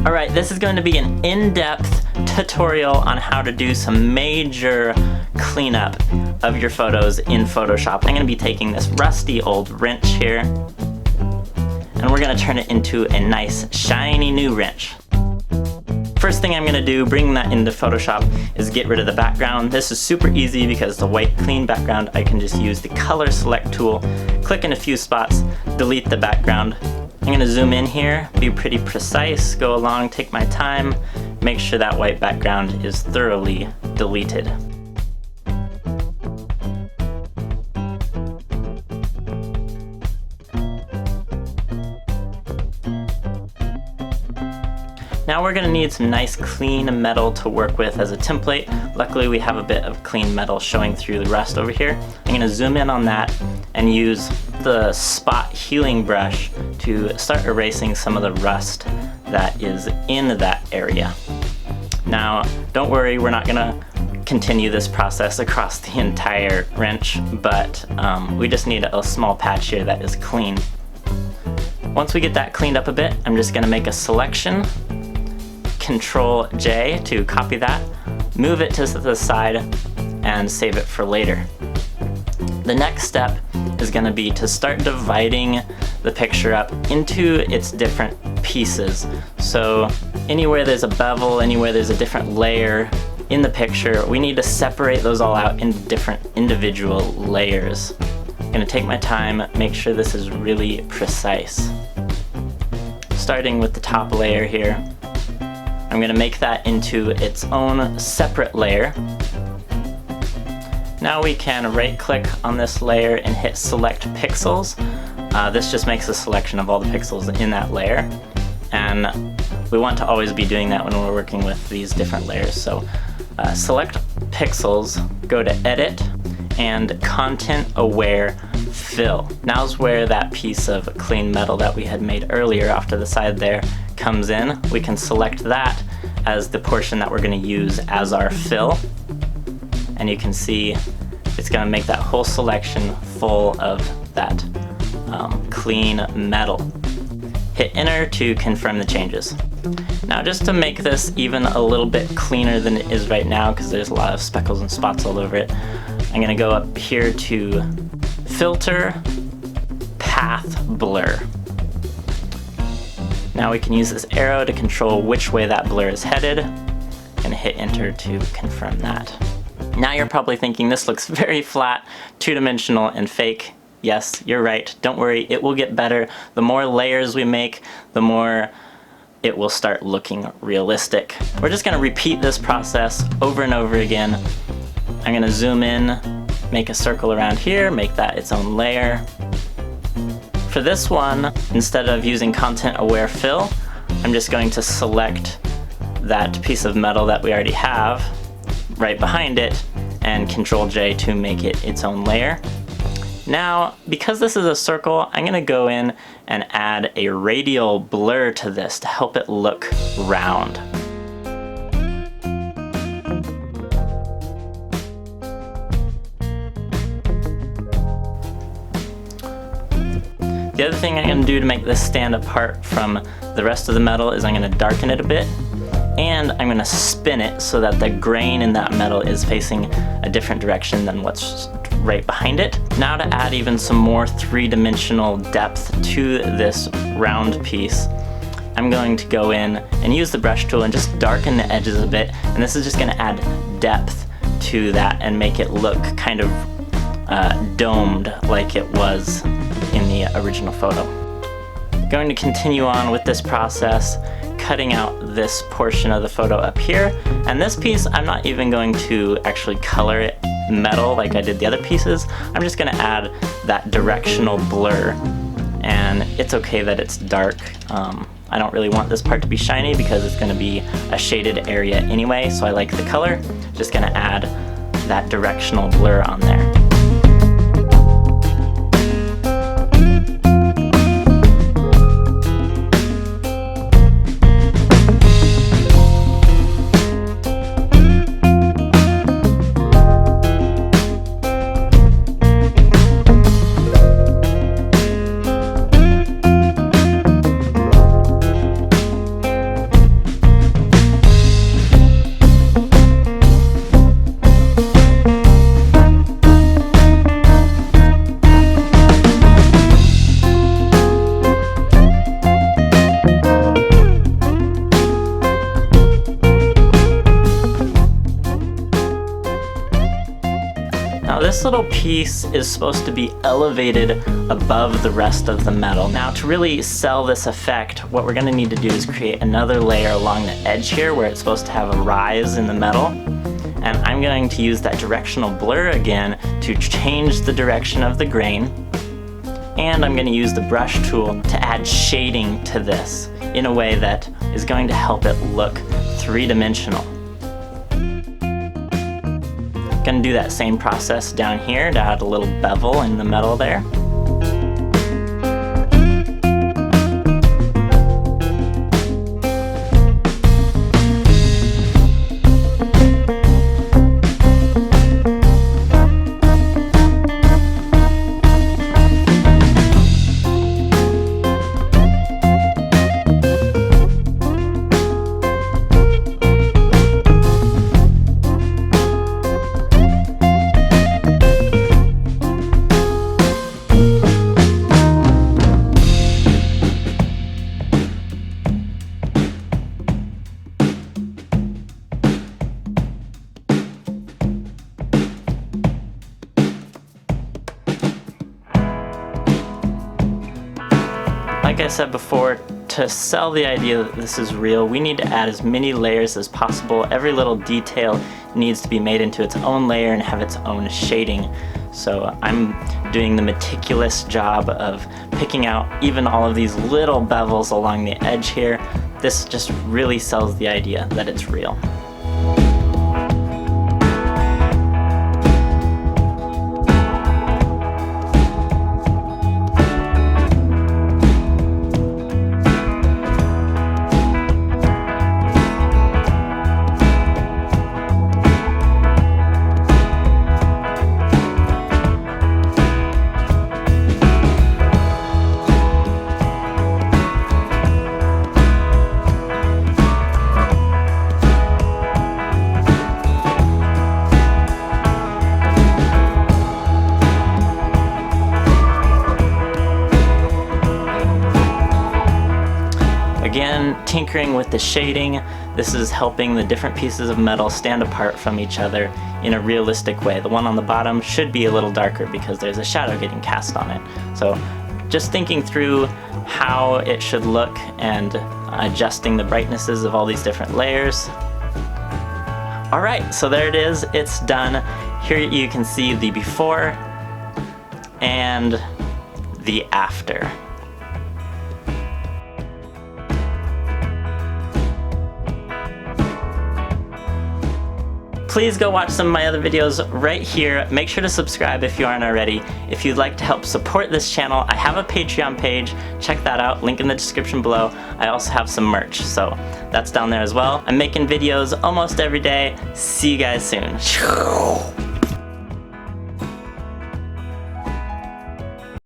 Alright, this is going to be an in-depth tutorial on how to do some major cleanup of your photos in Photoshop. I'm going to be taking this rusty old wrench here, and we're going to turn it into a nice shiny new wrench. First thing I'm going to do, bring that into Photoshop, is get rid of the background. This is super easy because the white clean background, I can just use the color select tool, click in a few spots, delete the background. I'm going to zoom in here, be pretty precise, go along, take my time, make sure that white background is thoroughly deleted. Now we're going to need some nice clean metal to work with as a template. Luckily we have a bit of clean metal showing through the rust over here. I'm going to zoom in on that and use the spot healing brush to start erasing some of the rust that is in that area. Now don't worry, we're not going to continue this process across the entire wrench, but we just need a small patch here that is clean. Once we get that cleaned up a bit, I'm just going to make a selection, Control J to copy that, move it to the side, and save it for later. The next step is going to be to start dividing the picture up into its different pieces. So anywhere there's a bevel, anywhere there's a different layer in the picture, we need to separate those all out into different individual layers. I'm going to take my time, make sure this is really precise. Starting with the top layer here, I'm going to make that into its own separate layer. Now we can right click on this layer and hit select pixels. This just makes a selection of all the pixels in that layer, and we want to always be doing that when we're working with these different layers. So select pixels, go to edit, and content aware fill. Now's where that piece of clean metal that we had made earlier off to the side there comes in. We can select that as the portion that we're going to use as our fill, and you can see it's going to make that whole selection full of that clean metal. Hit enter to confirm the changes. Now just to make this even a little bit cleaner than it is right now, because there's a lot of speckles and spots all over it, I'm going to go up here to Filter, Path Blur. Now we can use this arrow to control which way that blur is headed, and hit enter to confirm that. Now you're probably thinking this looks very flat, two-dimensional, and fake. Yes, you're right. Don't worry, it will get better. The more layers we make, the more it will start looking realistic. We're just going to repeat this process over and over again. I'm going to zoom in, make a circle around here, make that its own layer. For this one, instead of using content aware fill, I'm just going to select that piece of metal that we already have right behind it and Control J to make it its own layer. Now, because this is a circle, I'm going to go in and add a radial blur to this to help it look round. The other thing I'm going to do to make this stand apart from the rest of the metal is I'm going to darken it a bit, and I'm going to spin it so that the grain in that metal is facing a different direction than what's right behind it. Now to add even some more three-dimensional depth to this round piece, I'm going to go in and use the brush tool and just darken the edges a bit, and this is just going to add depth to that and make it look kind of domed like it was in the original photo. Going to continue on with this process, cutting out this portion of the photo up here, and this piece I'm not even going to actually color it metal like I did the other pieces. I'm just going to add that directional blur, and it's okay that it's dark. I don't really want this part to be shiny because it's going to be a shaded area anyway, so I like the color. Just going to add that directional blur on there. this little piece is supposed to be elevated above the rest of the metal. Now to really sell this effect, what we're gonna need to do is create another layer along the edge here where it's supposed to have a rise in the metal. And I'm going to use that directional blur again to change the direction of the grain. And I'm going to use the brush tool to add shading to this in a way that is going to help it look three-dimensional. Going to do that same process down here to add a little bevel in the metal there. Like I said before, to sell the idea that this is real, we need to add as many layers as possible. Every little detail needs to be made into its own layer and have its own shading. So I'm doing the meticulous job of picking out even all of these little bevels along the edge here. This just really sells the idea that it's real. Again, tinkering with the shading, this is helping the different pieces of metal stand apart from each other in a realistic way. The one on the bottom should be a little darker because there's a shadow getting cast on it. So just thinking through how it should look and adjusting the brightnesses of all these different layers. Alright, so there it is, it's done. Here you can see the before and the after. Please go watch some of my other videos right here. Make sure to subscribe if you aren't already. If you'd like to help support this channel, I have a Patreon page. Check that out, link in the description below. I also have some merch, so that's down there as well. I'm making videos almost every day. See you guys soon.